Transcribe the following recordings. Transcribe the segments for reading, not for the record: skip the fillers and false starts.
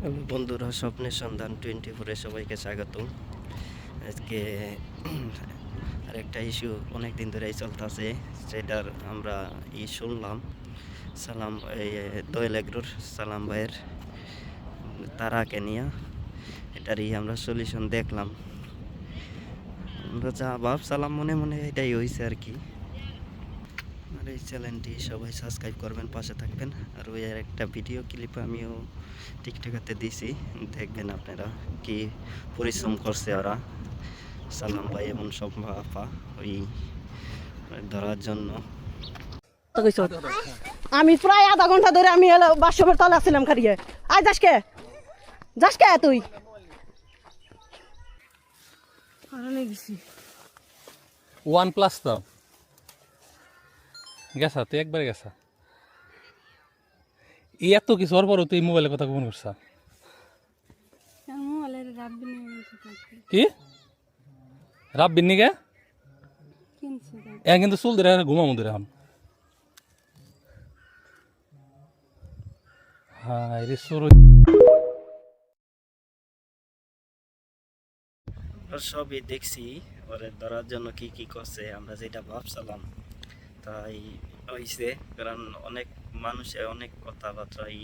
Hello বন্ধুরা, স্বপ্নের সন্ধান 24-এ সবাইকে স্বাগত। আজকে আরেকটা ইস্যু অনেক দিন ধরেই চলতেছে, সেটার আমরা শুনলাম সালাম দোয়েল এগ্রোর সালাম ভাইয়ের তারাকে নিয়ে এটারই আমরা সলিউশন দেখলাম। আমরা যা ভাবছিলাম মনে মনে এটাই হয়েছে আর কি। আর এই চ্যানেলটি সবাই সাবস্ক্রাইব করবেন, পাশে থাকবেন। আর ওই আর একটা ভিডিও ক্লিপ আমিও টিকটকাতে দিছি, দেখবেন আপনারা কি পরিশ্রম করছে ওরা, সালাম ভাই এবং সব আপা, ওই ধরার জন্য। আমি প্রায় আধা ঘন্টা ধরে আমি বাসবের তলে আসছিলাম খারিয়ে। আয় যাস কে তুই OnePlus তো গেছা, তুই একবার গেছা এত কিছু হওয়ার পরও তুই মোবাইলের কথা কখন করছা? কি রাব বিন্নি গে কিন্তু চুল ধরে ঘুমামো ধরে এখন। হায় রে সরু সবই দেখছি ওরে ধরার জন্য কি কি করছে, আমরা যেটা ভাবছিলাম তাই হয়েছে। কারণ অনেক মানুষে অনেক কথাবার্তাই,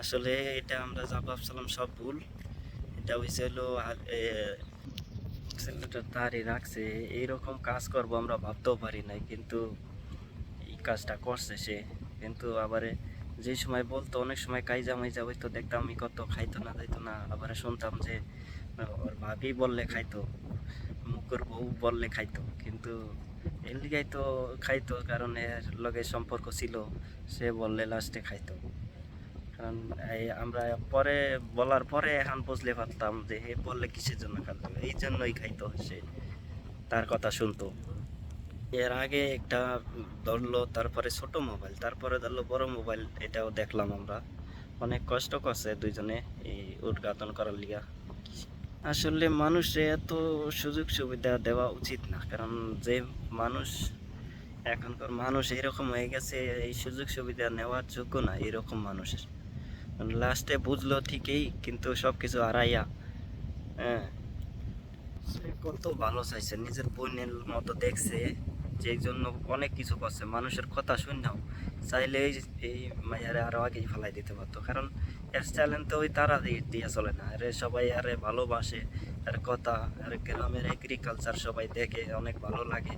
আসলে এটা আমরা যা ভাবছিলাম সব ভুল। এটা হয়েছে হলো ছেলেটা তারই রাখছে, এইরকম কাজ করবো আমরা ভাবতেও পারি নাই, কিন্তু এই কাজটা করছে সে। কিন্তু আবার যে সময় বলতো অনেক সময় কাইজা মাইজা হইতো, দেখতাম আমি কত খাইতো না যাইতো না, আবার শুনতাম যে ওর ভাবি বললে খাইতো, মুখের বউ বললে খাইতো, কিন্তু এর লিগাই তো খাইতো কারণ এর লগে সম্পর্ক ছিল, সে বললে লাস্টে খাইতো। কারণ আমরা পরে বলার পরে এখন বুঝলে পারতাম যে হে বললে কিসের জন্য খাইতো, এই জন্যই খাইতো সে, তার কথা শুনতো। এর আগে একটা ধরলো, তারপরে ছোট মোবাইল, তারপরে ধরলো বড় মোবাইল, এটাও দেখলাম আমরা। অনেক কষ্ট করছে দুইজনে এই উদ্ঘাটন করার লিগা। আসলে মানুষে এত সুযোগ সুবিধা দেওয়া উচিত না, কারণ যে মানুষ এখনকার মানুষ এরকম হয়ে গেছে, এই সুযোগ সুবিধা নেওয়ার যোগ্য না এরকম মানুষের। লাস্টে বুঝলো ঠিকই, কিন্তু সব কিছু হারাইয়া, হ্যাঁ, সে কত ভালো চাইছে, নিজের বোনের মতো দেখছে, যে জন্য অনেক কিছু করছে। মানুষের কথা শুননাও চাইলে এই মাইয়ারে আরো আগেই ফেলাই দিতে পারতো, কারণ এর চ্যালেঞ্জ তো ওই তারা দিয়ে চলে না, আরে সবাই আরে ভালোবাসে, আর কথা আর গ্রামের এগ্রিকালচার সবাই দেখে অনেক ভালো লাগে,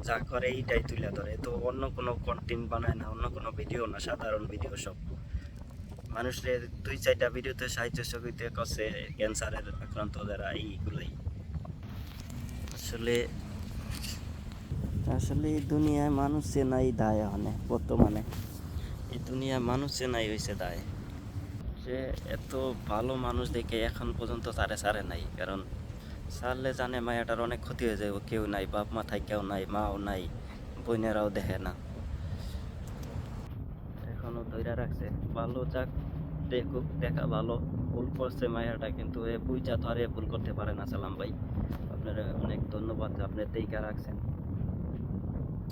যা করে এইটাই তুলে ধরে। তো অন্য কোনো কন্টেন্ট বানায় না, অন্য কোনো ভিডিও না, সাধারণ ভিডিও সব। মানুষের 2-4টা ভিডিওতে সাহিত্য সঙ্গীতে করছে ক্যান্সারের আক্রান্ত যারা, এইগুলোই। আসলে আসলে এই দুনিয়ায় মানুষ চেনাই দায়, মানে বর্তমানে এই দুনিয়ায় মানুষ চেনাই হয়েছে দায়। যে এত ভালো মানুষ দেখে এখন পর্যন্ত তারে ছাড়ে নাই, কারণ ছাড়লে জানে মায়াটার অনেক ক্ষতি হয়ে যায়। ও কেউ নাই, বাপ মা কেউ নাই, মাও নাই, বোনেরাও দেখে না, এখনো ধৈর্য রাখছে। ভালো যাক, দেখুক, দেখা ভালো। ভুল করছে মায়াটা, কিন্তু এ বুঝা তো আর ভুল করতে পারে না। সালাম ভাই, আপনার অনেক ধন্যবাদ, আপনি দেখা রাখছেন।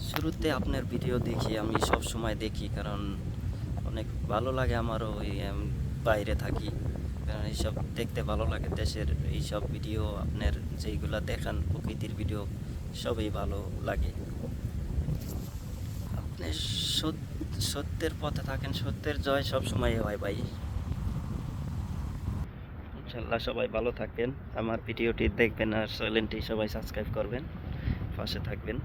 শুরুতে আপনার ভিডিও দেখি, আমি সব সময় দেখি, কারণ অনেক ভালো লাগে আমারও। ওই বাইরে থাকি, কারণ এইসব দেখতে ভালো লাগে, দেশের এইসব ভিডিও আপনার যেইগুলা দেখান, প্রকৃতির ভিডিও, সবই ভালো লাগে। আপনি সত্যের পথে থাকেন, সত্যের জয় সব সময় হয় ভাই। ইনশাল্লাহ সবাই ভালো থাকবেন, আমার ভিডিওটি দেখবেন, আর চ্যানেলটি সবাই সাবস্ক্রাইব করবেন, পাশে থাকবেন।